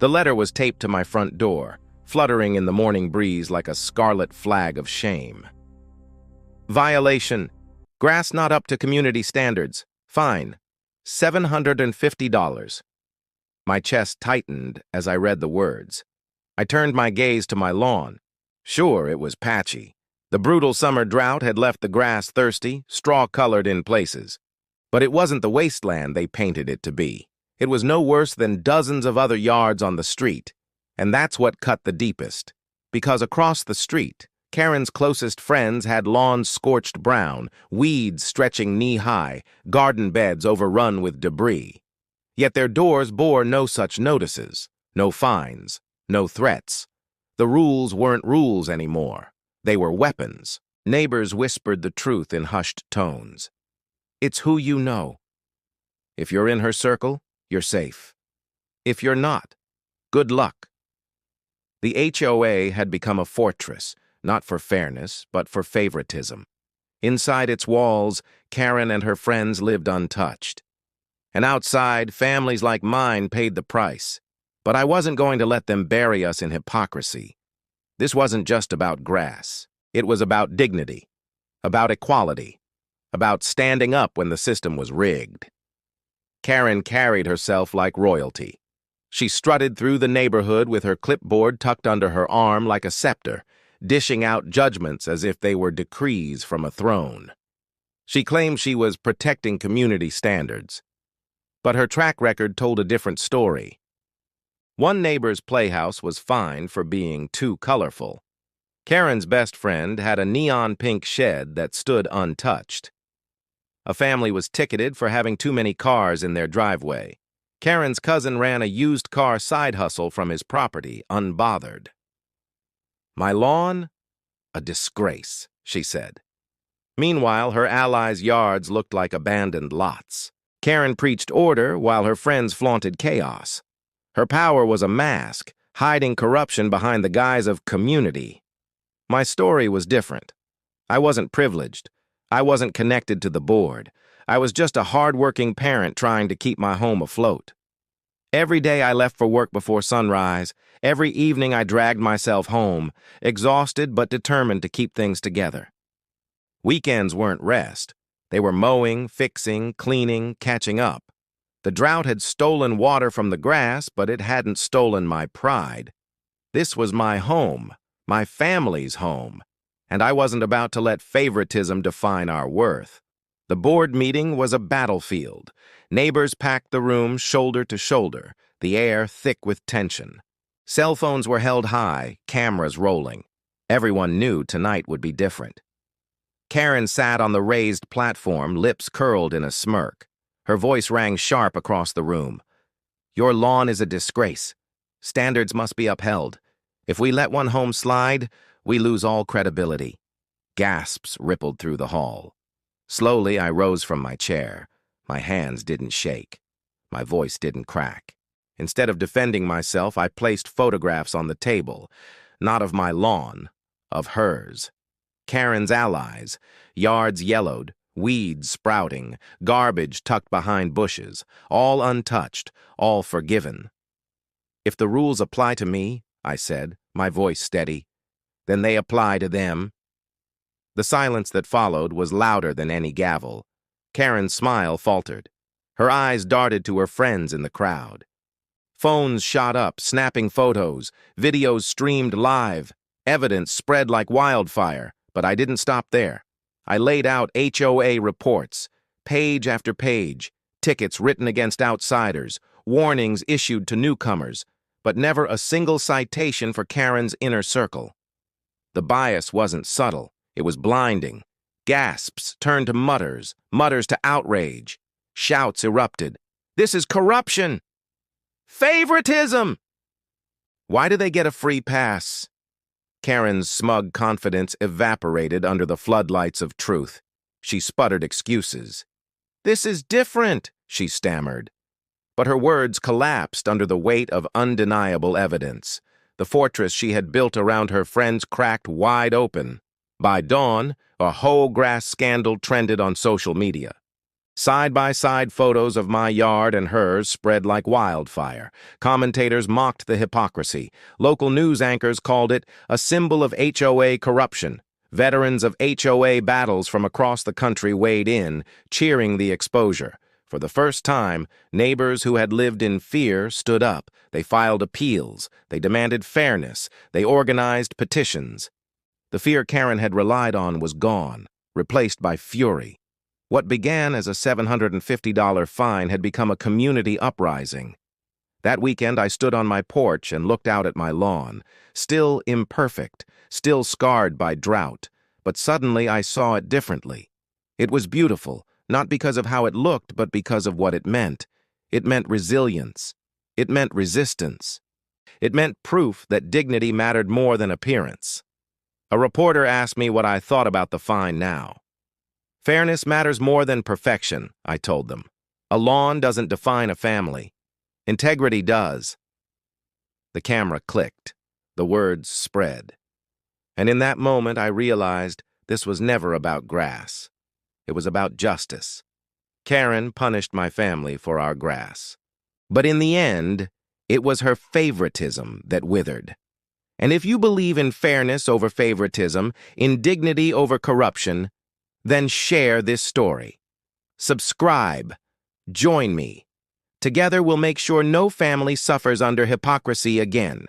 The letter was taped to my front door, fluttering in the morning breeze like a scarlet flag of shame. Violation. Grass not up to community standards. Fine. $750. My chest tightened as I read the words. I turned my gaze to my lawn. Sure, it was patchy. The brutal summer drought had left the grass thirsty, straw-colored in places. But it wasn't the wasteland they painted it to be. It was no worse than dozens of other yards on the street. And that's what cut the deepest. Because across the street, Karen's closest friends had lawns scorched brown, weeds stretching knee-high, garden beds overrun with debris. Yet their doors bore no such notices, no fines, no threats. The rules weren't rules anymore. They were weapons. Neighbors whispered the truth in hushed tones. It's who you know. If you're in her circle, you're safe. If you're not, good luck. The HOA had become a fortress, not for fairness, but for favoritism. Inside its walls, Karen and her friends lived untouched. And outside, families like mine paid the price. But I wasn't going to let them bury us in hypocrisy. This wasn't just about grass. It was about dignity, about equality, about standing up when the system was rigged. Karen carried herself like royalty. She strutted through the neighborhood with her clipboard tucked under her arm like a scepter, dishing out judgments as if they were decrees from a throne. She claimed she was protecting community standards. But her track record told a different story. One neighbor's playhouse was fined for being too colorful. Karen's best friend had a neon pink shed that stood untouched. A family was ticketed for having too many cars in their driveway. Karen's cousin ran a used car side hustle from his property, unbothered. My lawn? A disgrace, she said. Meanwhile, her allies' yards looked like abandoned lots. Karen preached order while her friends flaunted chaos. Her power was a mask, hiding corruption behind the guise of community. My story was different. I wasn't privileged. I wasn't connected to the board. I was just a hard-working parent trying to keep my home afloat. Every day I left for work before sunrise. Every evening I dragged myself home, exhausted but determined to keep things together. Weekends weren't rest. They were mowing, fixing, cleaning, catching up. The drought had stolen water from the grass, but it hadn't stolen my pride. This was my home, my family's home, and I wasn't about to let favoritism define our worth. The board meeting was a battlefield. Neighbors packed the room shoulder to shoulder, the air thick with tension. Cell phones were held high, cameras rolling. Everyone knew tonight would be different. Karen sat on the raised platform, lips curled in a smirk. Her voice rang sharp across the room. Your lawn is a disgrace. Standards must be upheld. If we let one home slide, we lose all credibility. Gasps rippled through the hall. Slowly, I rose from my chair. My hands didn't shake. My voice didn't crack. Instead of defending myself, I placed photographs on the table, not of my lawn, of hers. Karen's allies, yards yellowed, weeds sprouting, garbage tucked behind bushes, all untouched, all forgiven. If the rules apply to me, I said, my voice steady, then they apply to them. The silence that followed was louder than any gavel. Karen's smile faltered. Her eyes darted to her friends in the crowd. Phones shot up, snapping photos, videos streamed live, evidence spread like wildfire, but I didn't stop there. I laid out HOA reports, page after page, tickets written against outsiders, warnings issued to newcomers, but never a single citation for Karen's inner circle. The bias wasn't subtle, it was blinding. Gasps turned to mutters, mutters to outrage. Shouts erupted. This is corruption! Favoritism! Why do they get a free pass? Karen's smug confidence evaporated under the floodlights of truth. She sputtered excuses. This is different, she stammered. But her words collapsed under the weight of undeniable evidence. The fortress she had built around her friends cracked wide open. By dawn, a whole grass scandal trended on social media. Side-by-side photos of my yard and hers spread like wildfire. Commentators mocked the hypocrisy. Local news anchors called it a symbol of HOA corruption. Veterans of HOA battles from across the country weighed in, cheering the exposure. For the first time, neighbors who had lived in fear stood up. They filed appeals. They demanded fairness. They organized petitions. The fear Karen had relied on was gone, replaced by fury. What began as a $750 fine had become a community uprising. That weekend, I stood on my porch and looked out at my lawn, still imperfect, still scarred by drought, but suddenly I saw it differently. It was beautiful, not because of how it looked, but because of what it meant. It meant resilience. It meant resistance. It meant proof that dignity mattered more than appearance. A reporter asked me what I thought about the fine now. Fairness matters more than perfection, I told them. A lawn doesn't define a family. Integrity does. The camera clicked. The words spread. And in that moment, I realized this was never about grass. It was about justice. Karen punished my family for our grass. But in the end, it was her favoritism that withered. And if you believe in fairness over favoritism, in dignity over corruption, then share this story. Subscribe. Join me. Together we'll make sure no family suffers under hypocrisy again.